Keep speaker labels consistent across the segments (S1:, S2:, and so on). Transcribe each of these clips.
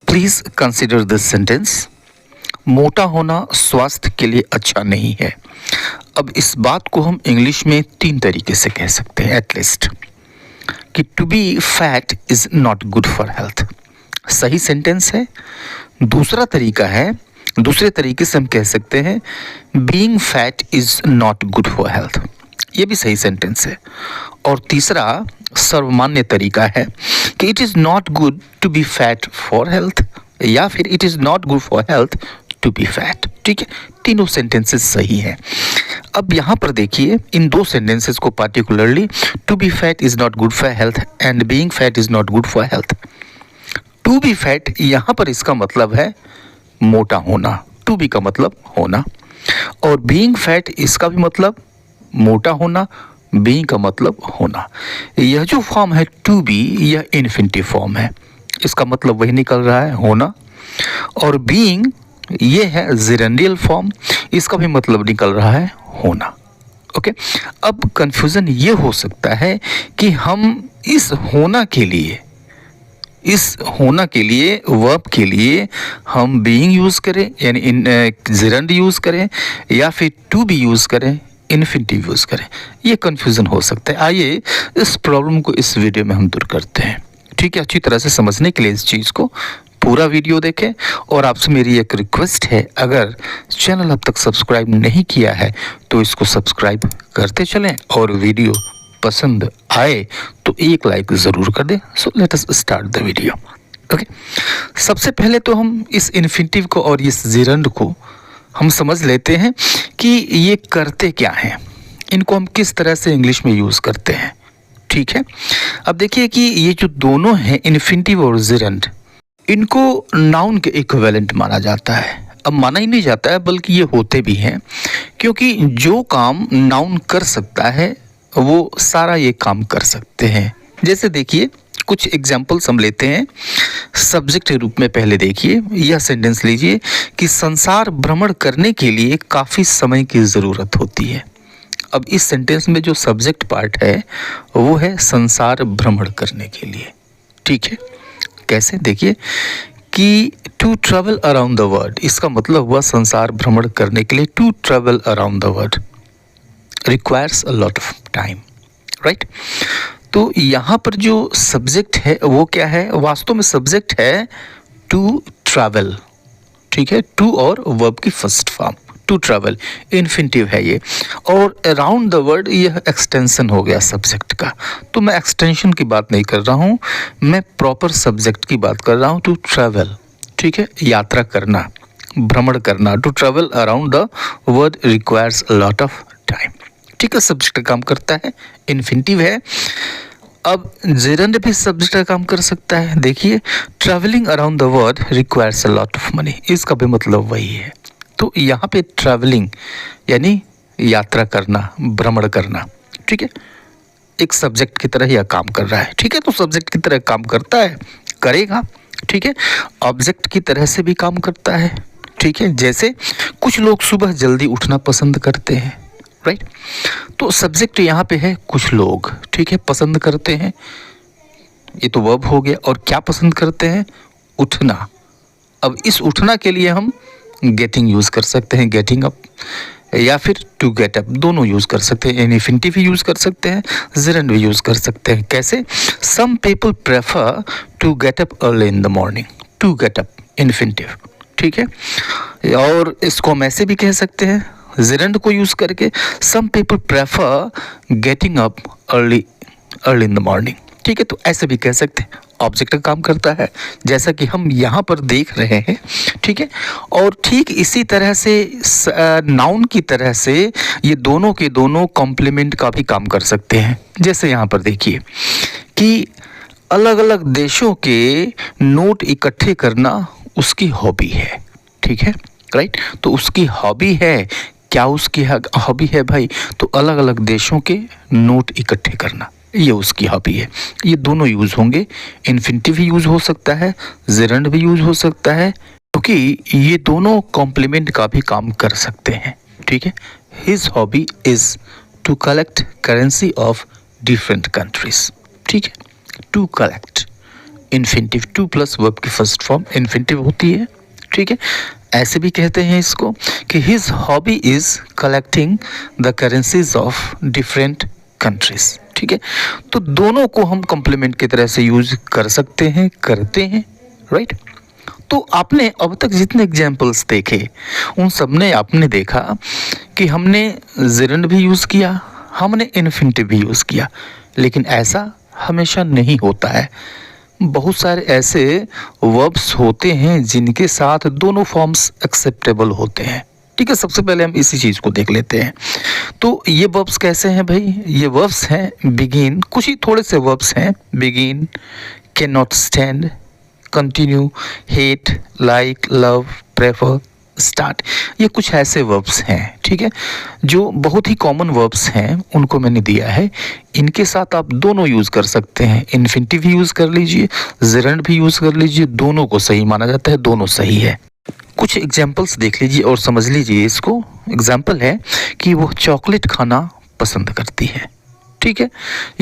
S1: Please consider this sentence. मोटा होना स्वास्थ्य के लिए अच्छा नहीं है। अब इस बात को हम इंग्लिश में 3 तरीके से कह सकते हैं एटलीस्ट, कि to be fat is not good for health. सही सेंटेंस है। दूसरा तरीका है, दूसरे तरीके से हम कह सकते हैं being fat is not good for health. ये भी सही सेंटेंस है। और तीसरा सर्वमान्य तरीका है कि it is not good to be fat for health, या फिर it is not good for health to be fat. ठीक है, तीनों सेंटेंसेस सही हैं। अब यहाँ पर देखिए इन 2 सेंटेंसेस को particularly, to be fat is not good for health and being fat is not good for health. To be fat यहाँ पर इसका मतलब है मोटा होना, टू बी का मतलब होना, और बीइंग फैट इसका भी मतलब मोटा होना, बीइंग का मतलब होना। यह जो फॉर्म है टू बी, यह इन्फिनिटिव फॉर्म है, इसका मतलब वही निकल रहा है होना। और बीइंग ये है जेरेंडियल फॉर्म, इसका भी मतलब निकल रहा है होना। ओके, अब कंफ्यूजन ये हो सकता है कि हम इस होना के लिए वर्ब के लिए हम बीइंग यूज़ करें यानी इन जेरेंड यूज़ करें, या फिर टू बी यूज़ करें, इन्फिनिटिव यूज़ करें। ये कन्फ्यूज़न हो सकता है। आइए इस प्रॉब्लम को इस वीडियो में हम दूर करते हैं। ठीक है, अच्छी तरह से समझने के लिए इस चीज़ को पूरा वीडियो देखें। और आपसे मेरी एक रिक्वेस्ट है, अगर चैनल अब तक सब्सक्राइब नहीं किया है तो इसको सब्सक्राइब करते चलें, और वीडियो पसंद आए तो एक लाइक ज़रूर कर दें। So let us start the video. Okay, सबसे पहले तो हम इस इन्फिनिटिव को और इस जेरेंड को हम समझ लेते हैं कि ये करते क्या हैं, इनको हम किस तरह से इंग्लिश में यूज़ करते हैं। ठीक है, अब देखिए कि ये जो दोनों हैं इन्फिनिटिव और जेरेंड, इनको नाउन के इक्विवेलेंट माना जाता है। अब माना ही नहीं जाता है बल्कि ये होते भी हैं, क्योंकि जो काम नाउन कर सकता है वो सारा ये काम कर सकते हैं। जैसे देखिए कुछ एग्जाम्पल्स हम लेते हैं सब्जेक्ट के रूप में। पहले देखिए यह सेंटेंस लीजिए कि संसार भ्रमण करने के लिए काफ़ी समय की ज़रूरत होती है। अब इस सेंटेंस में जो सब्जेक्ट पार्ट है वो है संसार भ्रमण करने के लिए। ठीक है, कैसे देखिए कि to travel around the world, इसका मतलब हुआ संसार भ्रमण करने के लिए to travel around the world requires a lot of time, right. तो यहाँ पर जो सब्जेक्ट है वो क्या है, वास्तव में सब्जेक्ट है टू ट्रैवल। ठीक है, टू और वर्ब की first form to travel, infinitive है ये। और अराउंड द वर्ल्ड यह एक्सटेंशन हो गया सब्जेक्ट का। तो मैं एक्सटेंशन की बात नहीं कर रहा हूँ, मैं प्रॉपर सब्जेक्ट की बात कर रहा हूँ, टू ट्रैवल। ठीक है, यात्रा करना, भ्रमण करना। To travel around the world requires a lot of time. ठीक है, सब्जेक्ट का काम करता है, इन्फिनिटिव है। अब जेरेंड भी सब्जेक्ट का काम कर सकता है। देखिए travelling around the world requires a lot of money, इसका भी मतलब वही है। तो यहाँ पे ट्रैवलिंग यानी यात्रा करना, भ्रमण करना, ठीक है, एक सब्जेक्ट की तरह यह काम कर रहा है। ठीक है, तो सब्जेक्ट की तरह काम करता है, करेगा। ठीक है, ऑब्जेक्ट की तरह से भी काम करता है। ठीक है, जैसे कुछ लोग सुबह जल्दी उठना पसंद करते हैं, राइट। तो सब्जेक्ट यहाँ पे है कुछ लोग, ठीक है, पसंद करते हैं, ये तो वर्ब हो गया। और क्या पसंद करते हैं, उठना। अब इस उठना के लिए हम गेटिंग यूज़ कर सकते हैं, गेटिंग अप, या फिर टू गेट अप, दोनों यूज़ कर सकते हैं। इन्फिनिटिव भी यूज़ कर सकते हैं, जेरेंड भी यूज़ कर सकते हैं। कैसे, some people prefer to get up early in the morning, to get up infinitive. ठीक है, और इसको हम ऐसे भी कह सकते हैं जेरेंड को यूज़ करके, some people prefer getting up early in the morning. ठीक है, तो ऐसे भी कह सकते हैं, ऑब्जेक्ट का काम करता है जैसा कि हम यहाँ पर देख रहे हैं। ठीक है, और ठीक इसी तरह से नाउन की तरह से ये दोनों के दोनों कॉम्प्लीमेंट का भी काम कर सकते हैं। जैसे यहाँ पर देखिए कि अलग अलग देशों के नोट इकट्ठे करना उसकी हॉबी है। ठीक है, राइट, तो उसकी हॉबी है। क्या उसकी हॉबी है भाई, तो अलग अलग देशों के नोट इकट्ठे करना, ये उसकी हॉबी है। ये दोनों यूज़ होंगे, इन्फिनिटिव भी यूज़ हो सकता है, जेरेंड भी यूज़ हो सकता है, क्योंकि ये दोनों कॉम्प्लीमेंट का भी काम कर सकते हैं। ठीक है, his hobby is to collect currency of different countries. ठीक है, to collect infinitive, to plus verb की फर्स्ट फॉर्म इन्फिनिटिव होती है, ठीक है। ऐसे भी कहते हैं इसको कि his hobby is collecting the currencies of different countries, ठीक है। तो दोनों को हम कॉम्प्लीमेंट की तरह से यूज कर सकते हैं, करते हैं, राइट। तो आपने अब तक जितने एग्जाम्पल्स देखे उन सब ने आपने देखा कि हमने जेरंड भी यूज़ किया, हमने इन्फिनिटिव भी यूज़ किया, लेकिन ऐसा हमेशा नहीं होता है। बहुत सारे ऐसे वर्ब्स होते हैं जिनके साथ दोनों फॉर्म्स एक्सेप्टेबल होते हैं, ठीक है। सबसे पहले हम इसी चीज़ को देख लेते हैं। तो ये वर्ब्स कैसे हैं भाई? ये वर्ब्स हैं बिगिन, कुछ ही थोड़े से वर्ब्स हैं, begin, can not stand, continue, hate, like, love, prefer, start. ये कुछ ऐसे वर्ब्स हैं, ठीक है, जो बहुत ही कॉमन वर्ब्स हैं, उनको मैंने दिया है। इनके साथ आप दोनों यूज़ कर सकते हैं, इन्फिनिटिव भी यूज़ कर लीजिए, जेरंड भी यूज़ कर लीजिए, दोनों को सही माना जाता है, दोनों सही है। कुछ एग्जाम्पल्स देख लीजिए और समझ लीजिए इसको। एग्जाम्पल है कि वो चॉकलेट खाना पसंद करती है, ठीक है।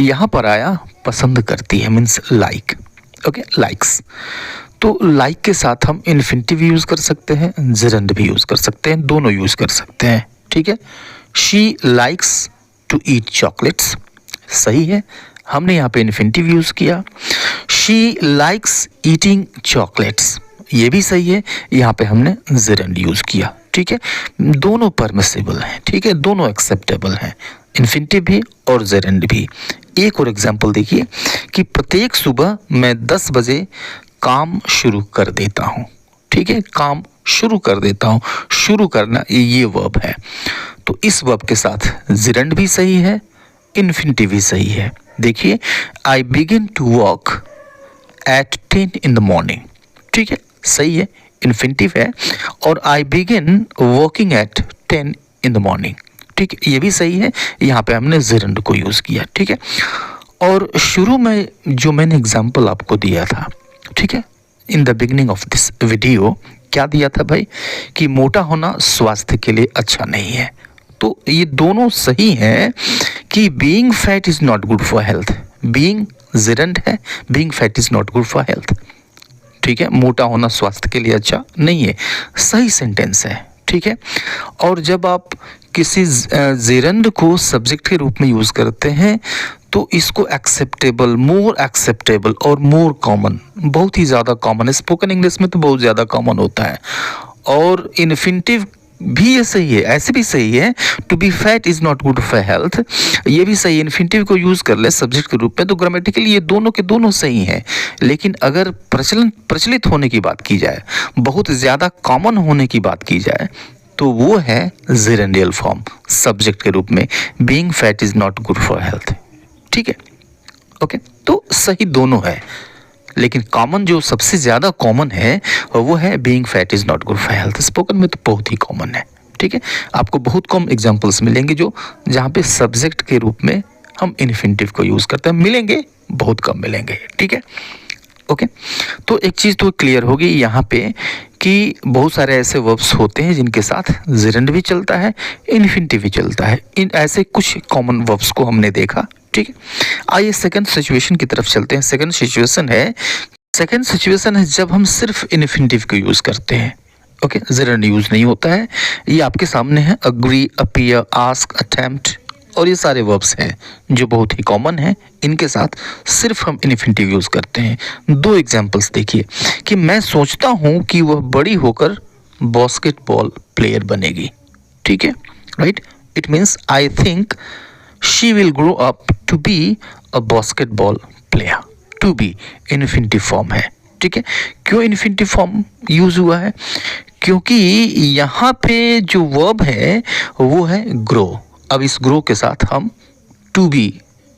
S1: यहाँ पर आया पसंद करती है मीन्स लाइक, ओके, लाइक्स। तो लाइक के साथ हम इन्फिनिटिव यूज़ कर सकते हैं, जेरंड भी यूज़ कर सकते हैं, दोनों यूज़ कर सकते हैं, ठीक है। She likes to eat chocolates, सही है, हमने यहाँ पे इन्फिनिटिव यूज़ किया। शी लाइक्स ईटिंग चॉकलेट्स, ये भी सही है, यहाँ पे हमने जेरंड यूज़ किया, ठीक है। दोनों परमिसिबल हैं, ठीक है, दोनों एक्सेप्टेबल हैं, इन्फिनिटिव भी और जेरंड भी। एक और एग्जाम्पल देखिए कि प्रत्येक सुबह मैं 10 बजे काम शुरू कर देता हूँ, ठीक है, काम शुरू कर देता हूँ, शुरू करना ये वर्ब है। तो इस वर्ब के साथ जेरंड भी सही है, इन्फिनिटिव भी सही है। देखिए, I begin to walk at 10 in the morning, ठीक है, सही है, इन्फिनिटिव है। और I begin walking at 10 in the morning, ठीक है, ये भी सही है, यहाँ पे हमने जेरंड को यूज़ किया, ठीक है। और शुरू में जो मैंने एग्जाम्पल आपको दिया था, ठीक है, in the beginning of this video, क्या दिया था भाई कि मोटा होना स्वास्थ्य के लिए अच्छा नहीं है। तो ये दोनों सही हैं कि being fat is not good for health, being gerund है, being fat is not good for health, ठीक है, मोटा होना स्वास्थ्य के लिए अच्छा नहीं है, सही सेंटेंस है, ठीक है। और जब आप किसी जेरंड को सब्जेक्ट के रूप में यूज़ करते हैं तो इसको एक्सेप्टेबल, मोर एक्सेप्टेबल और मोर कॉमन, बहुत ही ज़्यादा कॉमन है, स्पोकन इंग्लिश में तो बहुत ज़्यादा कॉमन होता है। और इन्फिनिटिव भी ये सही है, ऐसे भी सही है, to be fat is not good for health, ये भी सही है, इन्फिनिटिव को यूज़ कर ले सब्जेक्ट के रूप में, तो ग्रामेटिकली ये दोनों के दोनों सही हैं। लेकिन अगर प्रचलित होने की बात की जाए, बहुत ज़्यादा कॉमन होने की बात की जाए, तो वो है जेरेंडियल फॉर्म सब्जेक्ट के रूप में, being fat is not good for health, ठीक है, ओके। तो सही दोनों है, लेकिन कॉमन जो सबसे ज़्यादा कॉमन है वो है being fat is not good for health. Spoken में तो बहुत ही कॉमन है, ठीक है। आपको बहुत कम एग्जांपल्स मिलेंगे जो जहाँ पे सब्जेक्ट के रूप में हम इन्फिनिटिव को यूज़ करते हैं, मिलेंगे, बहुत कम मिलेंगे, ठीक है, ओके। तो एक चीज़ तो क्लियर होगी यहाँ पे कि बहुत सारे ऐसे वर्ब्स होते हैं जिनके साथ जेरेंड भी चलता है, इन्फिनिटिव भी चलता है। इन ऐसे कुछ कॉमन वर्ब्स को हमने देखा, ठीक है। आइए सेकंड सिचुएशन की तरफ चलते हैं। सेकंड सिचुएशन है जब हम सिर्फ इन्फिनिटिव को यूज़ करते हैं, ओके, जेरेंड यूज़ नहीं होता है। ये आपके सामने है, अग्री, अपीयर, आस्क, अटेम्प्ट, और ये सारे वर्ब्स हैं जो बहुत ही कॉमन हैं, इनके साथ सिर्फ हम इन्फिनिटिव यूज़ करते हैं। दो एग्जांपल्स देखिए कि मैं सोचता हूँ कि वह बड़ी होकर बास्केटबॉल प्लेयर बनेगी, ठीक है, right. It means I think she will grow up to be a basketball player. To be infinitive form है, ठीक है। क्यों इन्फिनिटिव फॉर्म यूज़ हुआ है? क्योंकि यहाँ पे जो वर्ब है वो है ग्रो। अब इस ग्रो के साथ हम टू बी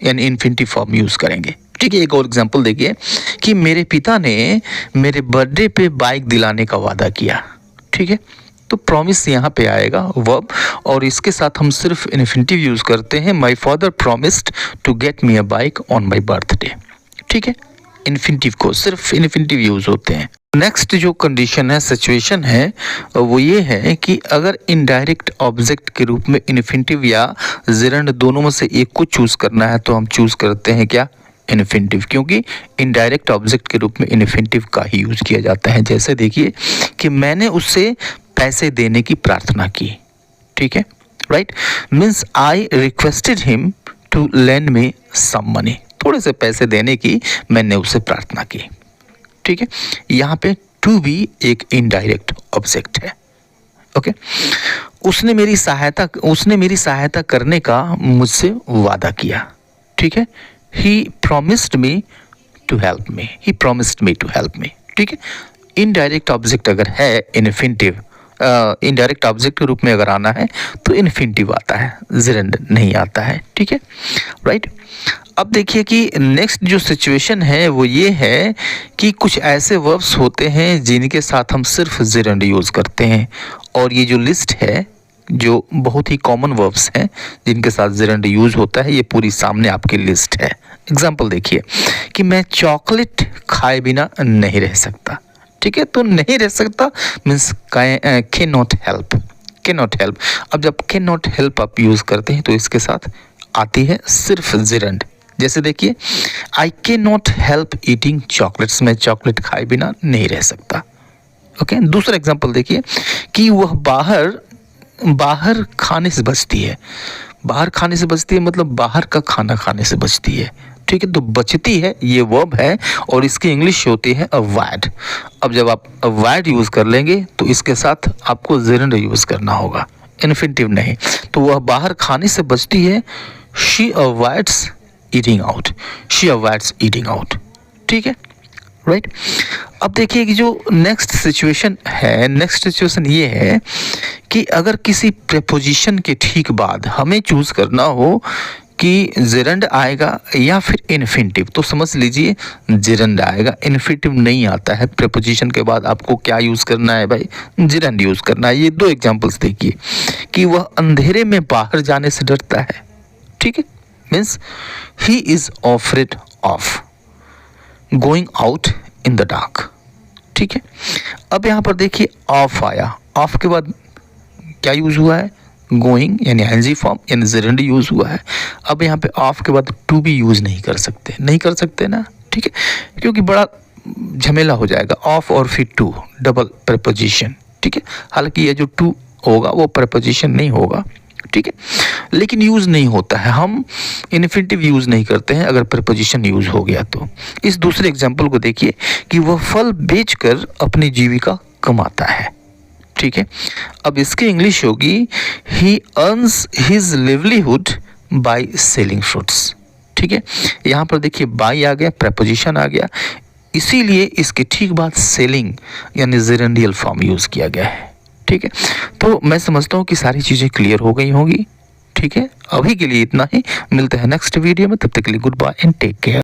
S1: यानी इन्फिनिटिव फॉर्म यूज़ करेंगे, ठीक है। एक और एग्जांपल देखिए कि मेरे पिता ने मेरे बर्थडे पे बाइक दिलाने का वादा किया, ठीक है। तो प्रॉमिस यहाँ पे आएगा वर्ब, और इसके साथ हम सिर्फ इन्फिनिटिव यूज़ करते हैं। My father promised to get me a bike on my birthday, ठीक है। इन्फिनिटिव को सिर्फ इन्फिनिटिव यूज़ होते हैं। नेक्स्ट जो कंडीशन है, सिचुएशन है, वो ये है कि अगर इनडायरेक्ट ऑब्जेक्ट के रूप में इन्फिनिटिव या जेरेंड दोनों में से एक को चूज़ करना है तो हम चूज़ करते हैं क्या? इन्फिनिटिव, क्योंकि इनडायरेक्ट ऑब्जेक्ट के रूप में इन्फिनिटिव का ही यूज किया जाता है। जैसे देखिए कि मैंने उससे पैसे देने की प्रार्थना की, ठीक है, right, means I requested him to lend me some money, थोड़े से पैसे देने की मैंने उससे प्रार्थना की, ठीक है। यहाँ पे टू बी एक इनडायरेक्ट ऑब्जेक्ट है, ओके। उसने मेरी सहायता करने का मुझसे वादा किया, ठीक है। He promised me to help me. He promised me to help me. ठीक है। इनडायरेक्ट ऑब्जेक्ट अगर है इन्फिनिटिव, इनडायरेक्ट ऑब्जेक्ट के रूप में अगर आना है तो इन्फिनिटिव आता है, जिरंड नहीं आता है, ठीक है, राइट। अब देखिए कि नेक्स्ट जो सिचुएशन है वो ये है कि कुछ ऐसे वर्ब्स होते हैं जिनके साथ हम सिर्फ जिरंड यूज़ करते हैं, और ये जो लिस्ट है जो बहुत ही कॉमन वर्ब्स हैं जिनके साथ जिरंड यूज होता है, ये पूरी सामने आपकी लिस्ट है। एग्जाम्पल देखिए कि मैं चॉकलेट खाए बिना नहीं रह सकता, ठीक है। तो नहीं रह सकता मीन्स कैन नॉट हेल्प। अब जब कैन नॉट हेल्प आप यूज़ करते हैं तो इसके साथ आती है सिर्फ जिरंड। जैसे देखिए I can not help eating chocolates, मैं चॉकलेट खाए बिना नहीं रह सकता, ओके। दूसरा एग्जाम्पल देखिए कि वह बाहर खाने से बचती है। बाहर खाने से बचती है मतलब बाहर का खाना खाने से बचती है, ठीक है। तो बचती है ये वर्ब है और इसकी इंग्लिश होती है अवॉइड। अब जब आप अवॉइड यूज़ कर लेंगे तो इसके साथ आपको जिरंड यूज़ करना होगा, इन्फिनिटिव नहीं। तो वह बाहर खाने से बचती है, शी अवॉइड्स ईटिंग आउट, ठीक है, राइट। अब देखिए कि जो नेक्स्ट सिचुएशन ये है कि अगर किसी प्रेपोजिशन के ठीक बाद हमें चूज़ करना हो कि जिरंड आएगा या फिर इन्फिनिटिव, तो समझ लीजिए जिरंड आएगा, इन्फिनिटिव नहीं आता है। प्रेपोजिशन के बाद आपको क्या यूज़ करना है भाई, जिरंड यूज़ करना है। ये दो एग्जांपल्स देखिए कि वह अंधेरे में बाहर जाने से डरता है, ठीक है, means he is afraid of going out in the dark, ठीक है। अब यहाँ पर देखिए ऑफ आया, ऑफ के बाद क्या यूज़ हुआ है, गोइंग यानी एनजी फॉर्म यानी जिरंड यूज़ हुआ है। अब यहाँ पे ऑफ के बाद टू भी यूज़ नहीं कर सकते ना, ठीक है, क्योंकि बड़ा झमेला हो जाएगा ऑफ और फिर टू, डबल प्रेपोजिशन, ठीक है। हालांकि ये जो टू होगा वो प्रेपोजिशन नहीं होगा, ठीक है, लेकिन यूज़ नहीं होता है। हम इन्फिनिटिव यूज़ नहीं करते हैं अगर प्रेपोजिशन यूज़ हो गया तो। इस दूसरे एग्जाम्पल को देखिए कि वह फल बेचकर अपनी जीविका कमाता है, ठीक है। अब इसकी इंग्लिश होगी ही earns his livelihood by selling fruits, ठीक है। यहाँ पर देखिए बाय आ गया, प्रेपोजिशन आ गया, इसीलिए इसके ठीक बाद सेलिंग यानी जिरंडियल फॉर्म यूज़ किया गया है, ठीक है। तो मैं समझता हूँ कि सारी चीज़ें क्लियर हो गई होंगी, ठीक है। अभी के लिए इतना ही, मिलते हैं नेक्स्ट वीडियो में, तब तक के लिए goodbye and take care.